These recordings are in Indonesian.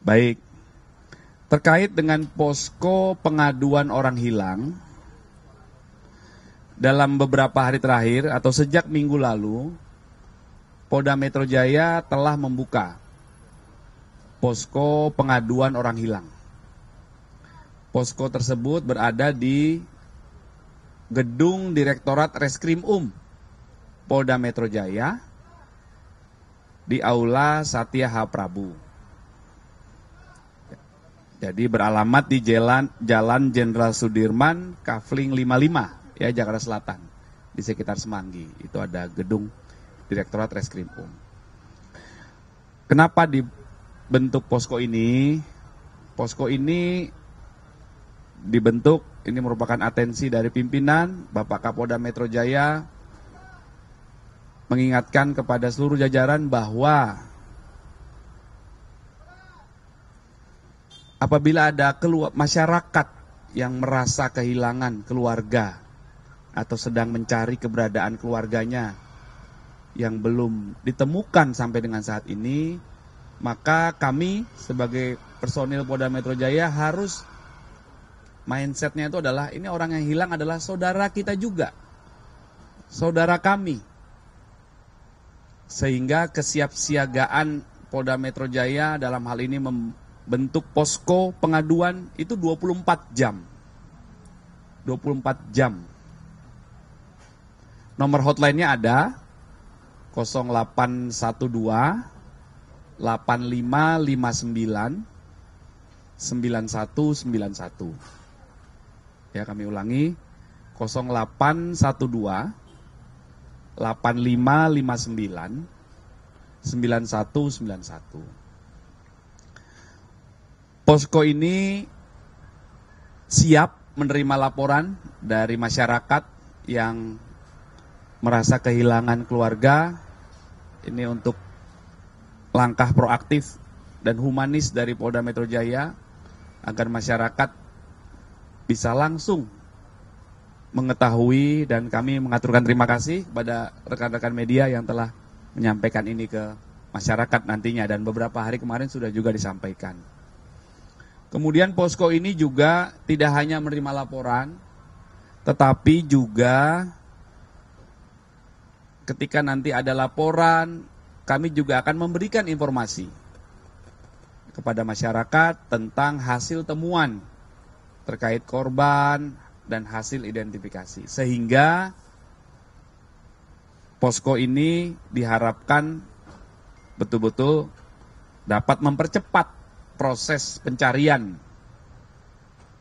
Baik, terkait dengan posko pengaduan orang hilang, dalam beberapa hari terakhir atau sejak minggu lalu, Polda Metro Jaya telah membuka posko pengaduan orang hilang. Posko tersebut berada di Gedung Direktorat Reskrim Polda Metro Jaya di Aula Satya H. Prabu. Jadi beralamat di Jalan Jenderal Sudirman, Kafling 55, ya, Jakarta Selatan, di sekitar Semanggi. Itu ada Gedung Direktorat Reskrim Kenapa dibentuk posko ini? Posko ini dibentuk, ini merupakan atensi dari pimpinan, Bapak Kapolda Metro Jaya, mengingatkan kepada seluruh jajaran bahwa apabila ada masyarakat yang merasa kehilangan keluarga atau sedang mencari keberadaan keluarganya yang belum ditemukan sampai dengan saat ini, maka kami sebagai personil Polda Metro Jaya harus mindsetnya itu adalah ini orang yang hilang adalah saudara kita juga, saudara kami. Sehingga kesiapsiagaan Polda Metro Jaya dalam hal ini membentuk posko pengaduan itu 24 jam. 24 jam. Nomor hotline-nya ada 0812 8559 9191. Ya, kami ulangi 0812 8559 9191. Posko ini siap menerima laporan dari masyarakat yang merasa kehilangan keluarga. Ini untuk langkah proaktif dan humanis dari Polda Metro Jaya agar masyarakat bisa langsung mengetahui, dan kami mengaturkan terima kasih kepada rekan-rekan media yang telah menyampaikan ini ke masyarakat nantinya, dan beberapa hari kemarin sudah juga disampaikan. Kemudian posko ini juga tidak hanya menerima laporan, tetapi juga ketika nanti ada laporan, kami juga akan memberikan informasi kepada masyarakat tentang hasil temuan terkait korban dan hasil identifikasi. Sehingga posko ini diharapkan betul-betul dapat mempercepat proses pencarian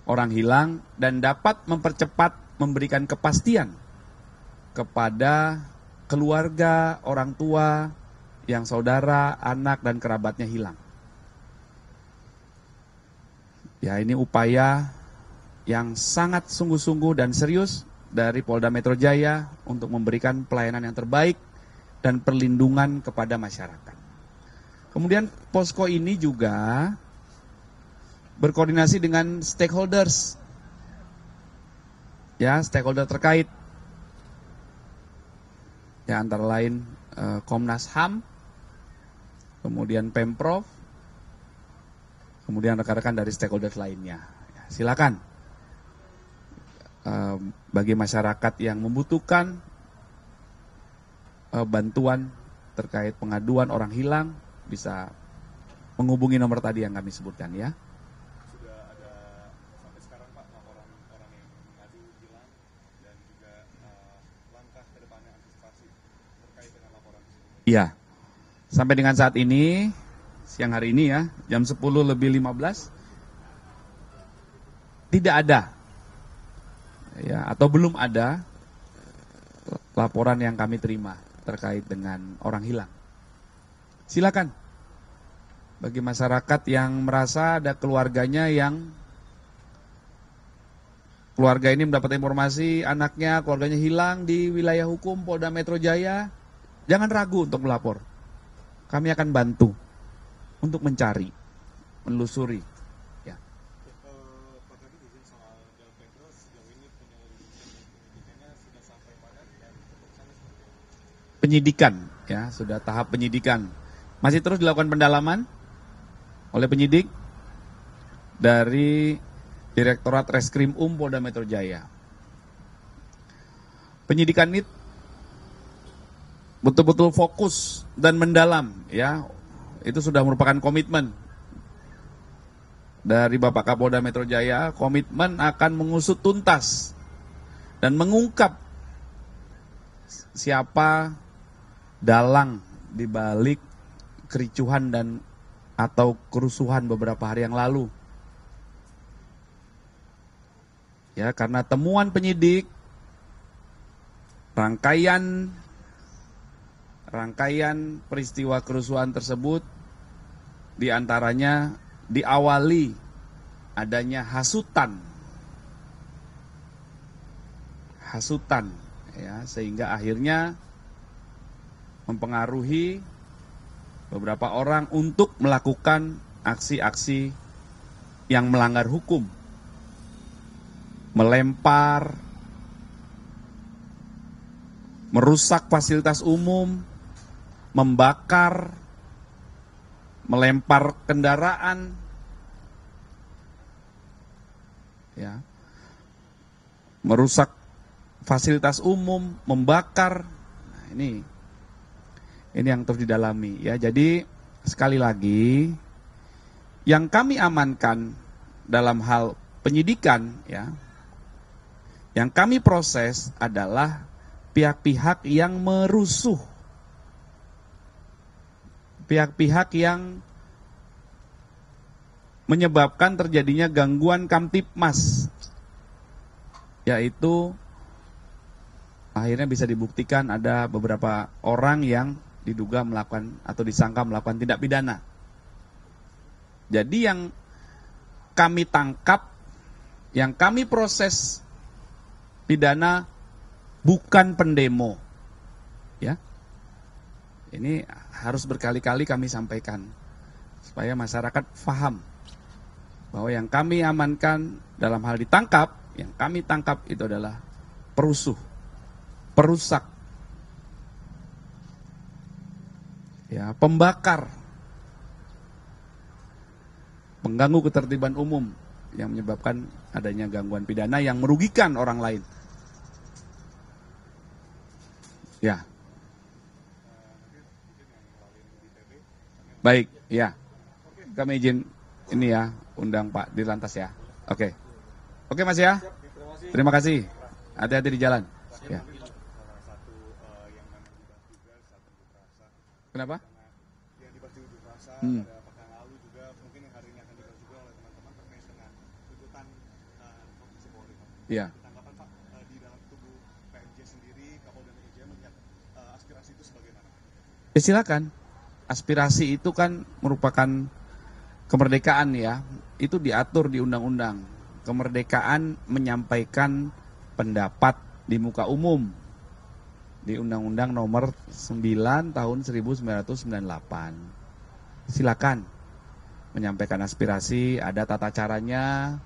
orang hilang dan dapat mempercepat memberikan kepastian kepada keluarga, orang tua, yang saudara, anak, dan kerabatnya hilang. Ya, ini upaya yang sangat sungguh-sungguh dan serius dari Polda Metro Jaya untuk memberikan pelayanan yang terbaik dan perlindungan kepada masyarakat. Kemudian posko ini juga berkoordinasi dengan stakeholders, ya, stakeholder terkait, ya, antara lain Komnas HAM, kemudian Pemprov, kemudian rekan-rekan dari stakeholder lainnya. Ya, silakan. Bagi masyarakat yang membutuhkan bantuan terkait pengaduan orang hilang, bisa menghubungi nomor tadi yang kami sebutkan, ya. Sudah ada sampai sekarang, Pak, laporan orang yang mengadu hilang dan juga langkah ke depannya antisipasi terkait dengan laporan tersebut? Iya, sampai dengan saat ini, siang hari ini ya, jam 10:15, tidak ada, ya, atau belum ada laporan yang kami terima terkait dengan orang hilang. Silakan bagi masyarakat yang merasa ada keluarganya yang keluarga ini mendapat informasi anaknya, keluarganya hilang di wilayah hukum Polda Metro Jaya, jangan ragu untuk melapor. Kami akan bantu untuk mencari, menelusuri. Ya. Pak, tadi izin soal Del Petro, sejauh ini penyelidikannya sudah sampai pada dan keputusannya seperti apa? Penyidikan, ya, sudah tahap penyidikan. Masih terus dilakukan pendalaman. oleh penyidik dari Direktorat Reskrim Polda Metro Jaya. Penyidikan ini betul-betul fokus dan mendalam, ya. Itu sudah merupakan komitmen dari Bapak Kapolda Metro Jaya, komitmen akan mengusut tuntas dan mengungkap siapa dalang di balik kericuhan dan atau kerusuhan beberapa hari yang lalu. Ya, karena temuan penyidik, rangkaian peristiwa kerusuhan tersebut diantaranya diawali adanya hasutan, ya, sehingga akhirnya mempengaruhi beberapa orang untuk melakukan aksi-aksi yang melanggar hukum. Melempar, merusak fasilitas umum, membakar, melempar kendaraan, ya, merusak fasilitas umum, membakar. Nah, ini yang terus didalami, ya. Jadi sekali lagi, yang kami amankan dalam hal penyidikan, ya, yang kami proses adalah pihak-pihak yang merusuh, pihak-pihak yang menyebabkan terjadinya gangguan Kamtipmas, yaitu akhirnya bisa dibuktikan ada beberapa orang yang diduga melakukan atau disangka melakukan tindak pidana. Jadi yang kami tangkap, yang kami proses pidana bukan pendemo, ya. Ini harus berkali-kali kami sampaikan supaya masyarakat paham bahwa yang kami amankan dalam hal ditangkap, yang kami tangkap itu adalah perusuh, perusak, ya, pembakar, pengganggu ketertiban umum yang menyebabkan adanya gangguan pidana yang merugikan orang lain. Ya. Baik, ya. Kami izin ini ya, undang Pak Dirlantas ya. Oke. Oke Mas ya. Terima kasih. Hati-hati di jalan. Ya. Kenapa? Yang dibahas di unjuk rasa pada pekan lalu juga mungkin yang hari ini akan dibahas juga oleh teman-teman terkait dengan tuntutan Komisi Polri. Iya. Tanggapan Pak di dalam tubuh PMJ sendiri, Kapolda Metro Jaya melihat aspirasi itu sebagaimana? Ya silakan. Aspirasi itu kan merupakan kemerdekaan ya. Itu diatur di undang-undang. Kemerdekaan menyampaikan pendapat di muka umum. Di Undang-Undang Nomor 9 Tahun 1998. Silakan menyampaikan aspirasi, ada tata caranya,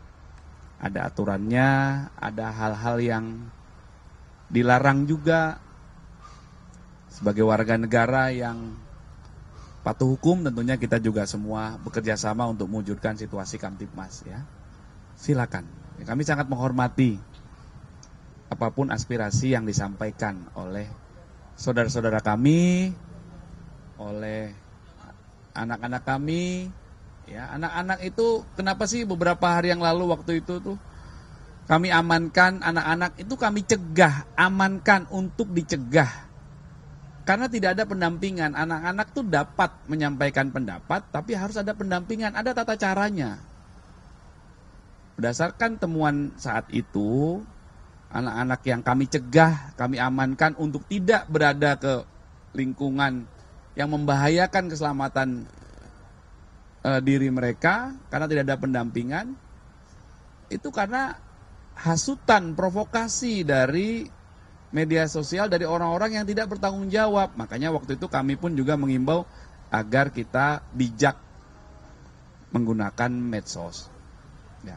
ada aturannya, ada hal-hal yang dilarang juga. Sebagai warga negara yang patuh hukum, tentunya kita juga semua bekerja sama untuk mewujudkan situasi Kamtipmas, ya. Silakan. Kami sangat menghormati apapun aspirasi yang disampaikan oleh saudara-saudara kami, oleh anak-anak kami, ya. Anak-anak itu kenapa sih beberapa hari yang lalu waktu itu tuh kami amankan anak-anak itu, kami cegah, amankan untuk dicegah. Karena tidak ada pendampingan, anak-anak tuh dapat menyampaikan pendapat, tapi harus ada pendampingan, ada tata caranya. Berdasarkan temuan saat itu, anak-anak yang kami cegah, kami amankan untuk tidak berada ke lingkungan yang membahayakan keselamatan diri mereka, karena tidak ada pendampingan, itu karena hasutan, provokasi dari media sosial, dari orang-orang yang tidak bertanggung jawab. Makanya waktu itu kami pun juga mengimbau agar kita bijak menggunakan medsos. Ya.